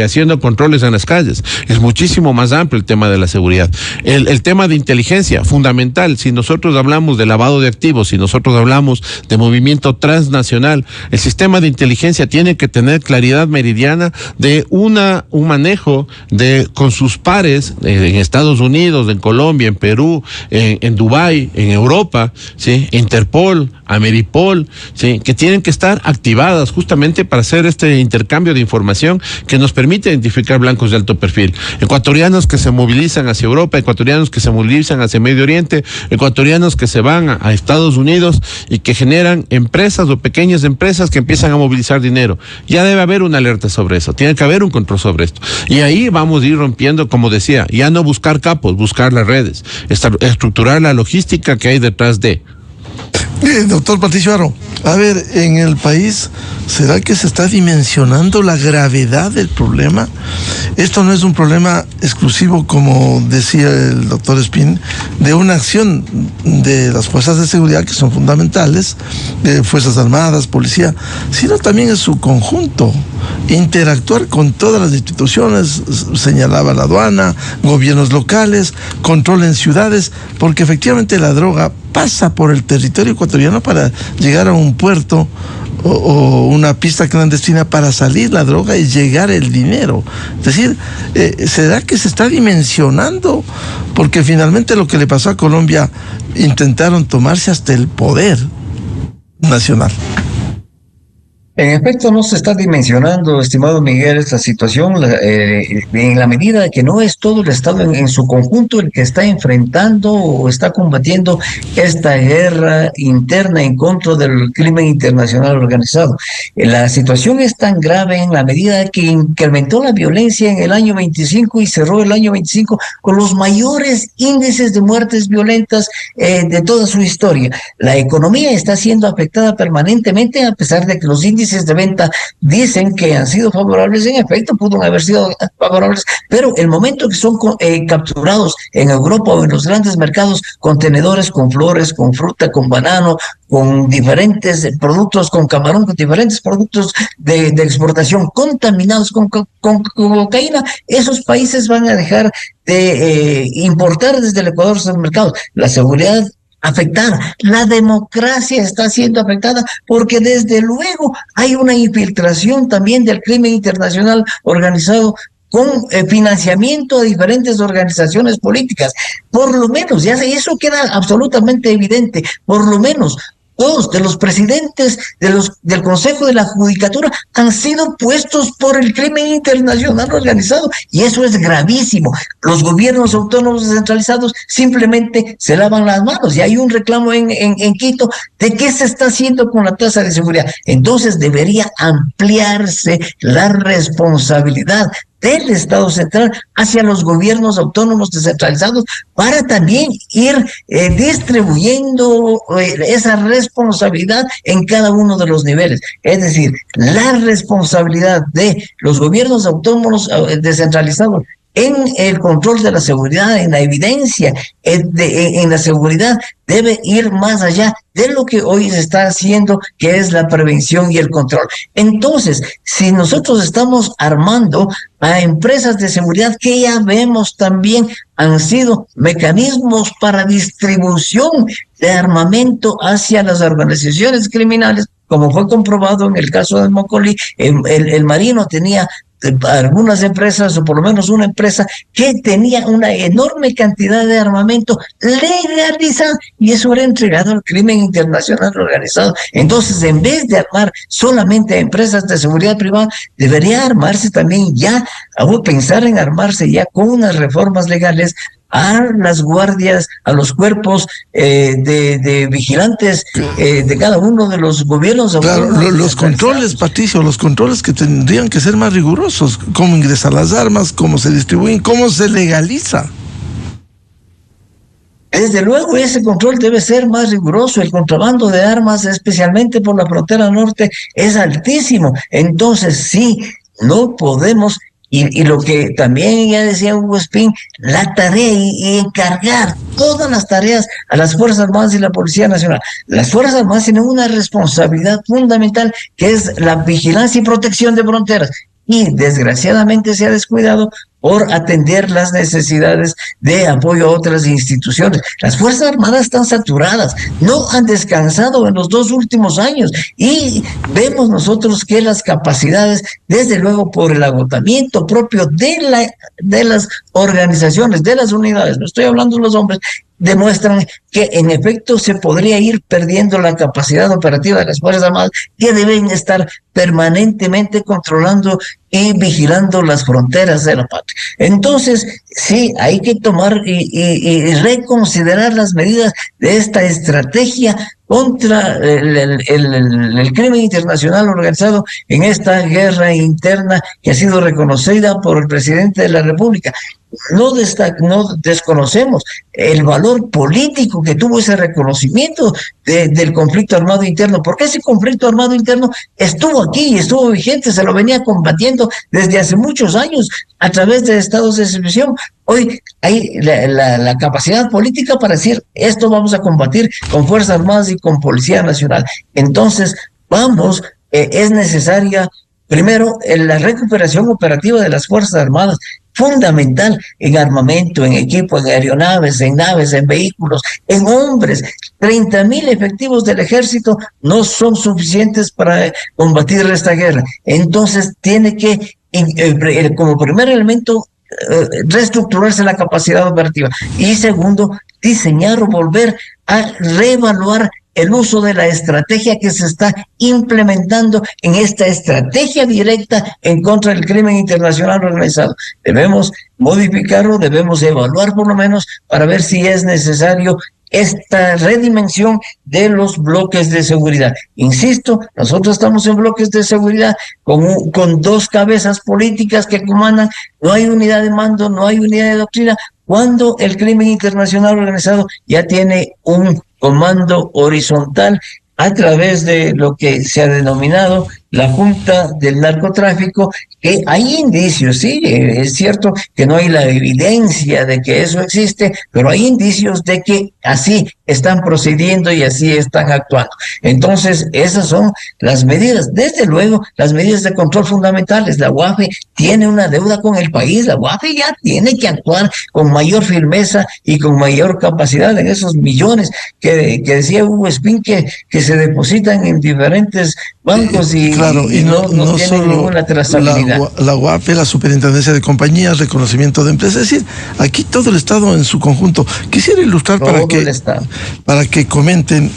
haciendo controles en las calles, es muchísimo más amplio el tema de la seguridad. El tema de inteligencia, fundamental. Si nosotros hablamos de lavado de activos, si nosotros hablamos de movimiento transnacional, el sistema de inteligencia tiene que tener claridad meridiana de un manejo con sus pares en Estados Unidos, en Colombia, en Perú, en Dubái, en Europa, ¿sí? Interpol, Ameripol, ¿sí? Que tienen que estar activadas justamente para hacer este intercambio de información que nos permite identificar blancos de alto perfil. Ecuatorianos que se movilizan hacia Europa, ecuatorianos que se movilizan hacia Medio Oriente, ecuatorianos que se van a Estados Unidos y que generan empresas o pequeñas empresas que empiezan a movilizar dinero. Ya debe haber una alerta sobre eso, tiene que haber un control sobre esto. Y ahí vamos a ir rompiendo, como decía, ya no buscar capos, buscar las redes, estructurar la logística que hay detrás de. Doctor Patricio Haro, a ver, en el país, ¿será que se está dimensionando la gravedad del problema? Esto no es un problema exclusivo, como decía el doctor Espín, de una acción de las fuerzas de seguridad que son fundamentales, de Fuerzas Armadas, policía, sino también en su conjunto. Interactuar con todas las instituciones, señalaba la aduana, gobiernos locales, control en ciudades, porque efectivamente la droga pasa por el territorio ecuatoriano para llegar a un puerto o una pista clandestina para salir la droga y llegar el dinero. Es decir, ¿será que se está dimensionando? Porque finalmente lo que le pasó a Colombia, intentaron tomarse hasta el poder nacional. En efecto, no se está dimensionando, estimado Miguel, esta situación en la medida de que no es todo el Estado en su conjunto el que está enfrentando o está combatiendo esta guerra interna en contra del crimen internacional organizado. La situación es tan grave en la medida de que incrementó la violencia en el año 25 y cerró el año 25 con los mayores índices de muertes violentas de toda su historia. La economía está siendo afectada permanentemente, a pesar de que los índices de venta dicen que han sido favorables. En efecto, pudo haber sido favorables, pero el momento que son capturados en Europa o en los grandes mercados, contenedores con flores, con fruta, con banano, con diferentes productos, con camarón, con diferentes productos de exportación contaminados con cocaína, esos países van a dejar de importar desde el Ecuador a sus mercados. La seguridad afectada, la democracia está siendo afectada, porque desde luego hay una infiltración también del crimen internacional organizado con financiamiento a diferentes organizaciones políticas. Por lo menos, ya eso queda absolutamente evidente, por lo menos Dos de los presidentes del Consejo de la Judicatura han sido puestos por el crimen internacional organizado, y eso es gravísimo. Los gobiernos autónomos descentralizados simplemente se lavan las manos, y hay un reclamo en Quito de qué se está haciendo con la tasa de seguridad. Entonces debería ampliarse la responsabilidad del Estado central hacia los gobiernos autónomos descentralizados para también ir distribuyendo esa responsabilidad en cada uno de los niveles. Es decir, la responsabilidad de los gobiernos autónomos descentralizados en el control de la seguridad, en la evidencia, en la seguridad, debe ir más allá de lo que hoy se está haciendo, que es la prevención y el control. Entonces, si nosotros estamos armando a empresas de seguridad que ya vemos también han sido mecanismos para distribución de armamento hacia las organizaciones criminales, como fue comprobado en el caso de Mocolí, el Marino tenía algunas empresas, o por lo menos una empresa, que tenía una enorme cantidad de armamento legalizado, y eso era entregado al crimen internacional organizado. Entonces, en vez de armar solamente empresas de seguridad privada, debería armarse también ya, o pensar en armarse ya con unas reformas legales a las guardias, a los cuerpos de vigilantes de cada uno de los gobiernos. Claro, los controles, Patricio, los controles que tendrían que ser más rigurosos, cómo ingresan las armas, cómo se distribuyen, cómo se legaliza. Desde luego, ese control debe ser más riguroso. El contrabando de armas, especialmente por la frontera norte, es altísimo. Entonces, sí, no podemos. Y lo que también ya decía Hugo Espín, la tarea y encargar todas las tareas a las Fuerzas Armadas y la Policía Nacional. Las Fuerzas Armadas tienen una responsabilidad fundamental, que es la vigilancia y protección de fronteras. Y desgraciadamente se ha descuidado por atender las necesidades de apoyo a otras instituciones. Las Fuerzas Armadas están saturadas, no han descansado en los 2 últimos años, y vemos nosotros que las capacidades, desde luego por el agotamiento propio de las organizaciones, de las unidades, no estoy hablando de los hombres, demuestran que en efecto se podría ir perdiendo la capacidad operativa de las Fuerzas Armadas, que deben estar permanentemente controlando y vigilando las fronteras de la patria. Entonces, sí, hay que tomar y reconsiderar las medidas de esta estrategia contra el crimen internacional organizado en esta guerra interna que ha sido reconocida por el presidente de la República. No desconocemos el valor político que tuvo ese reconocimiento del conflicto armado interno, porque ese conflicto armado interno estuvo aquí y estuvo vigente, se lo venía combatiendo desde hace muchos años a través de estados de excepción. Hoy hay la capacidad política para decir, esto vamos a combatir con Fuerzas Armadas y con Policía Nacional. Entonces, es necesaria, primero, la recuperación operativa de las Fuerzas Armadas, fundamental en armamento, en equipo, en aeronaves, en naves, en vehículos, en hombres. 30,000 efectivos del ejército no son suficientes para combatir esta guerra. Entonces, tiene que, como primer elemento, reestructurarse la capacidad operativa. Y segundo, diseñar o volver a reevaluar el uso de la estrategia que se está implementando en esta estrategia directa en contra del crimen internacional organizado. Debemos modificarlo, debemos evaluar por lo menos para ver si es necesario esta redimensión de los bloques de seguridad. Insisto, nosotros estamos en bloques de seguridad con 2 cabezas políticas que comandan, no hay unidad de mando, no hay unidad de doctrina, cuando el crimen internacional organizado ya tiene un comando horizontal a través de lo que se ha denominado la Junta del Narcotráfico, que hay indicios, sí, es cierto que no hay la evidencia de que eso existe, pero hay indicios de que así están procediendo y así están actuando. Entonces, esas son las medidas, desde luego, las medidas de control fundamentales. La UAFE tiene una deuda con el país, la UAFE ya tiene que actuar con mayor firmeza y con mayor capacidad en esos millones que decía Hugo Espín que se depositan en diferentes bancos y no tienen ninguna trazabilidad. La UAP, la Superintendencia de Compañías, reconocimiento de empresas, es decir, aquí todo el Estado en su conjunto. Quisiera ilustrar para que comenten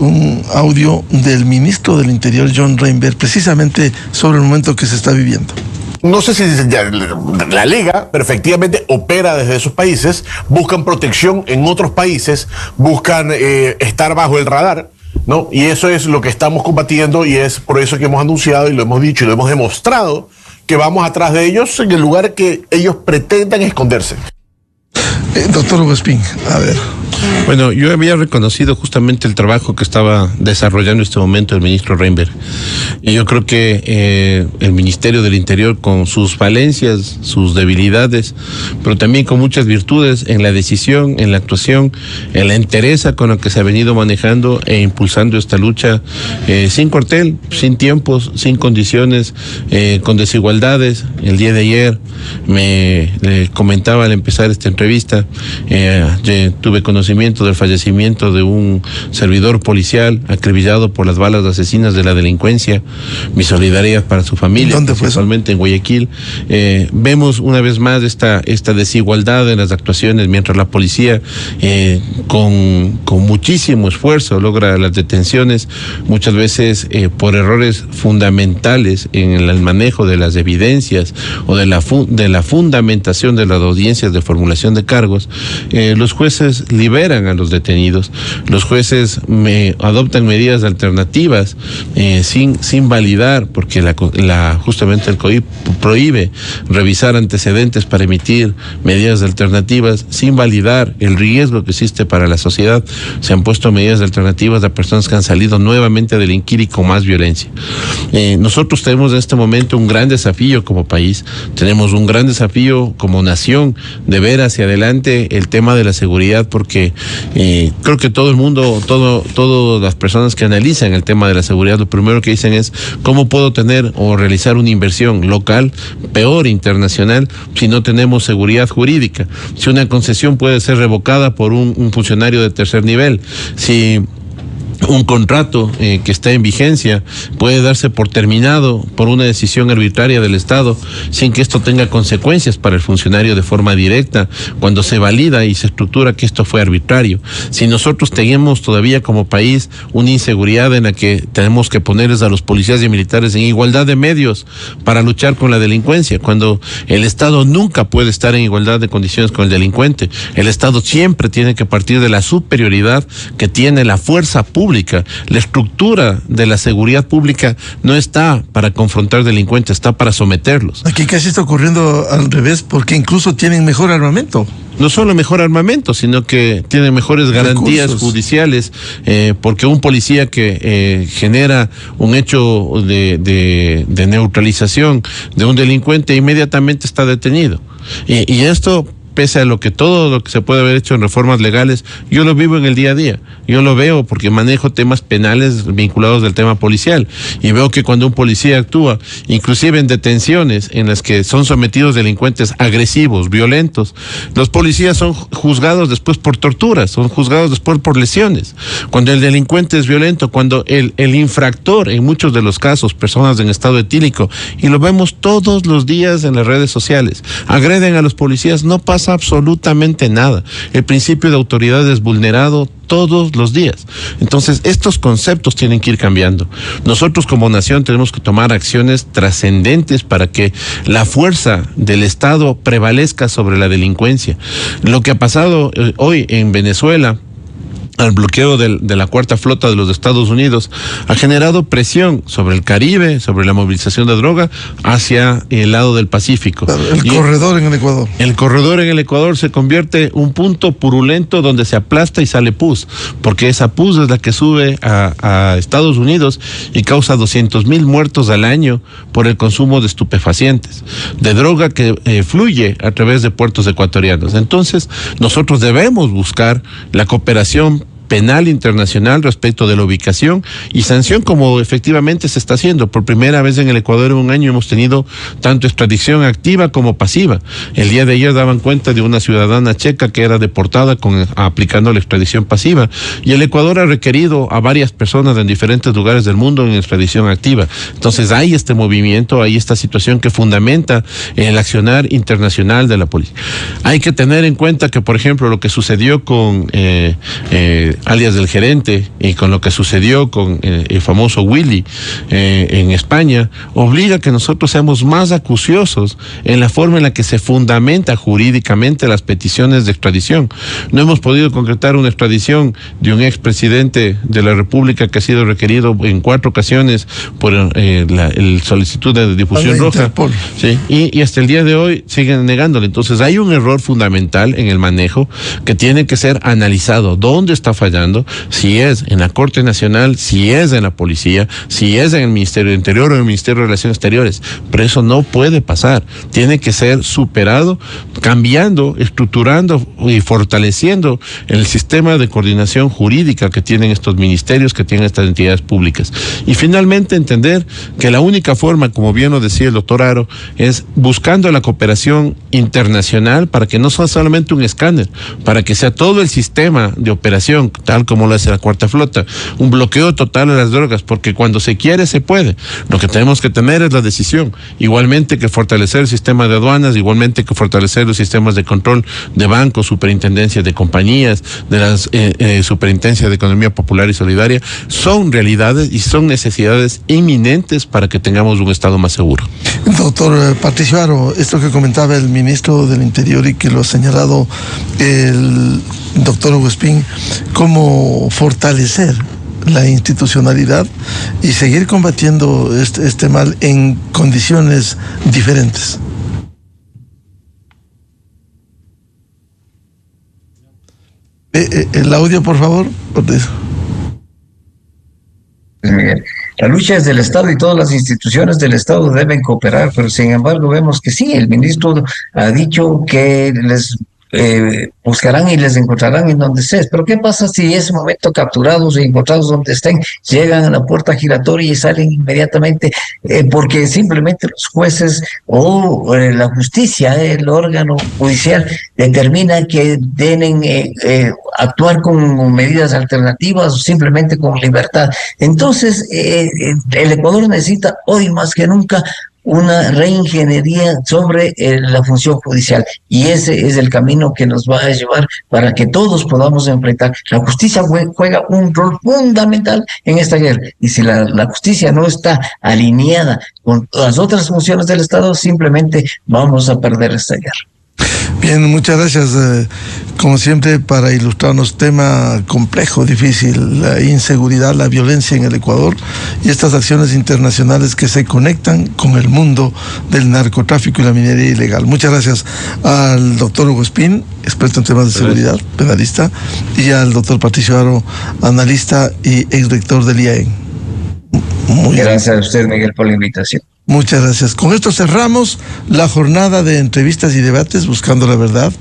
un audio del ministro del Interior, John Reinberg, precisamente sobre el momento que se está viviendo. No sé si la Liga, pero efectivamente opera desde esos países, buscan protección en otros países, buscan estar bajo el radar, ¿no? Y eso es lo que estamos combatiendo y es por eso que hemos anunciado y lo hemos dicho y lo hemos demostrado que vamos atrás de ellos en el lugar que ellos pretendan esconderse. Doctor Hugo Espín, a ver. Bueno, yo había reconocido justamente el trabajo que estaba desarrollando en este momento el ministro Reinberg. Y yo creo que el Ministerio del Interior, con sus falencias, sus debilidades, pero también con muchas virtudes en la decisión, en la actuación, en la entereza con la que se ha venido manejando e impulsando esta lucha sin cuartel, sin tiempos, sin condiciones, con desigualdades. El día de ayer me comentaba al empezar esta entrevista, tuve conocimiento del fallecimiento de un servidor policial acribillado por las balas asesinas de la delincuencia. Mi solidaridad para su familia. ¿Dónde fue eso? Principalmente en Guayaquil. Vemos una vez más esta desigualdad en las actuaciones, mientras la policía con muchísimo esfuerzo logra las detenciones, muchas veces por errores fundamentales en el manejo de las evidencias o de la fundamentación de las audiencias de formulación de cargos. Los jueces liberan a los detenidos, los jueces adoptan medidas alternativas sin validar, porque justamente el COIP prohíbe revisar antecedentes para emitir medidas alternativas, sin validar el riesgo que existe para la sociedad. Se han puesto medidas alternativas a personas que han salido nuevamente a delinquir y con más violencia. Nosotros tenemos en este momento un gran desafío como país, tenemos un gran desafío como nación de ver hacia adelante el tema de la seguridad, porque creo que todo el mundo, todas las personas que analizan el tema de la seguridad, lo primero que dicen es cómo puedo tener o realizar una inversión local, peor internacional, si no tenemos seguridad jurídica, si una concesión puede ser revocada por un funcionario de tercer nivel, si un contrato que está en vigencia puede darse por terminado por una decisión arbitraria del Estado sin que esto tenga consecuencias para el funcionario de forma directa cuando se valida y se estructura que esto fue arbitrario. Si nosotros tenemos todavía como país una inseguridad en la que tenemos que ponerles a los policías y militares en igualdad de medios para luchar con la delincuencia, cuando el Estado nunca puede estar en igualdad de condiciones con el delincuente, el Estado siempre tiene que partir de la superioridad que tiene la fuerza pública. La estructura de la seguridad pública no está para confrontar delincuentes, está para someterlos. Aquí casi está ocurriendo al revés, porque incluso tienen mejor armamento. No solo mejor armamento, sino que tienen mejores garantías judiciales, porque un policía que genera un hecho de neutralización de un delincuente inmediatamente está detenido. Y esto, pese a todo lo que se puede haber hecho en reformas legales, yo lo vivo en el día a día. Yo lo veo porque manejo temas penales vinculados del tema policial y veo que cuando un policía actúa, inclusive en detenciones en las que son sometidos delincuentes agresivos, violentos, los policías son juzgados después por torturas, son juzgados después por lesiones. Cuando el delincuente es violento, cuando el infractor, en muchos de los casos, personas en estado etílico, y lo vemos todos los días en las redes sociales, agreden a los policías, no pasa absolutamente nada. El principio de autoridad es vulnerado todos los días. Entonces, estos conceptos tienen que ir cambiando. Nosotros como nación tenemos que tomar acciones trascendentes para que la fuerza del Estado prevalezca sobre la delincuencia. Lo que ha pasado hoy en Venezuela, al bloqueo de la cuarta flota de los Estados Unidos, ha generado presión sobre el Caribe, sobre la movilización de droga hacia el lado del Pacífico. El corredor en el Ecuador. El corredor en el Ecuador se convierte en un punto purulento donde se aplasta y sale pus, porque esa pus es la que sube a Estados Unidos y causa 200,000 muertos al año por el consumo de estupefacientes, de droga que fluye a través de puertos ecuatorianos. Entonces, nosotros debemos buscar la cooperación penal internacional respecto de la ubicación y sanción, como efectivamente se está haciendo. Por primera vez en el Ecuador en un año hemos tenido tanto extradición activa como pasiva. El día de ayer daban cuenta de una ciudadana checa que era deportada aplicando la extradición pasiva, y el Ecuador ha requerido a varias personas en diferentes lugares del mundo en extradición activa. Entonces hay este movimiento, hay esta situación que fundamenta el accionar internacional de la policía. Hay que tener en cuenta que, por ejemplo, lo que sucedió con alias del gerente y con lo que sucedió con el famoso Willy en España, obliga a que nosotros seamos más acuciosos en la forma en la que se fundamenta jurídicamente las peticiones de extradición. No hemos podido concretar una extradición de un expresidente de la República que ha sido requerido en 4 ocasiones por el solicitud de difusión roja. Sí, y hasta el día de hoy siguen negándole. Entonces hay un error fundamental en el manejo que tiene que ser analizado. ¿Dónde está fallando? Si es en la Corte Nacional, si es en la policía, si es en el Ministerio de Interior o en el Ministerio de Relaciones Exteriores. Pero eso no puede pasar. Tiene que ser superado, cambiando, estructurando y fortaleciendo el sistema de coordinación jurídica que tienen estos ministerios, que tienen estas entidades públicas. Y finalmente entender que la única forma, como bien lo decía el doctor Haro, es buscando la cooperación internacional para que no sea solamente un escáner, para que sea todo el sistema de operación, tal como lo hace la Cuarta Flota, un bloqueo total de las drogas, porque cuando se quiere, se puede. Lo que tenemos que tener es la decisión, igualmente que fortalecer el sistema de aduanas, igualmente que fortalecer los sistemas de control de bancos, superintendencias de compañías, de las superintendencias de economía popular y solidaria, son realidades y son necesidades inminentes para que tengamos un Estado más seguro. Doctor Patricio Haro, esto que comentaba el ministro del Interior y que lo ha señalado el doctor Hugo Espín, cómo fortalecer la institucionalidad y seguir combatiendo este mal en condiciones diferentes. El audio, por favor. Miguel, la lucha es del Estado y todas las instituciones del Estado deben cooperar, pero sin embargo vemos que sí, el ministro ha dicho que les buscarán y les encontrarán en donde estés. Pero ¿qué pasa si en ese momento capturados y encontrados donde estén, llegan a la puerta giratoria y salen inmediatamente? Porque simplemente los jueces o la justicia, el órgano judicial, determina que deben actuar con medidas alternativas o simplemente con libertad. Entonces, el Ecuador necesita hoy más que nunca una reingeniería sobre la función judicial, y ese es el camino que nos va a llevar para que todos podamos enfrentar. La justicia juega un rol fundamental en esta guerra, y si la justicia no está alineada con las otras funciones del Estado, simplemente vamos a perder esta guerra. Bien, muchas gracias. Como siempre, para ilustrarnos tema complejo, difícil, la inseguridad, la violencia en el Ecuador y estas acciones internacionales que se conectan con el mundo del narcotráfico y la minería ilegal. Muchas gracias al doctor Hugo Espín, experto en temas de seguridad, penalista, y al doctor Patricio Haro, analista y exrector del IAEN. Gracias a usted, Miguel, por la invitación. Muchas gracias. Con esto cerramos la jornada de entrevistas y debates Buscando la Verdad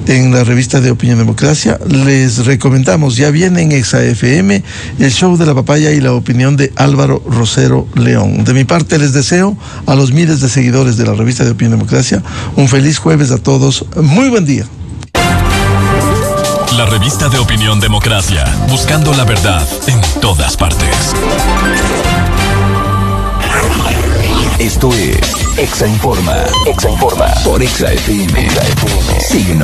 en la revista de Opinión Democracia. Les recomendamos, ya viene en Exa FM, el show de la papaya y la opinión de Álvaro Rosero León. De mi parte les deseo a los miles de seguidores de la revista de Opinión Democracia un feliz jueves a todos. Muy buen día. La revista de Opinión Democracia, buscando la verdad en todas partes. Esto es Exa Informa. Exa Informa por Exa FM. Síguenos.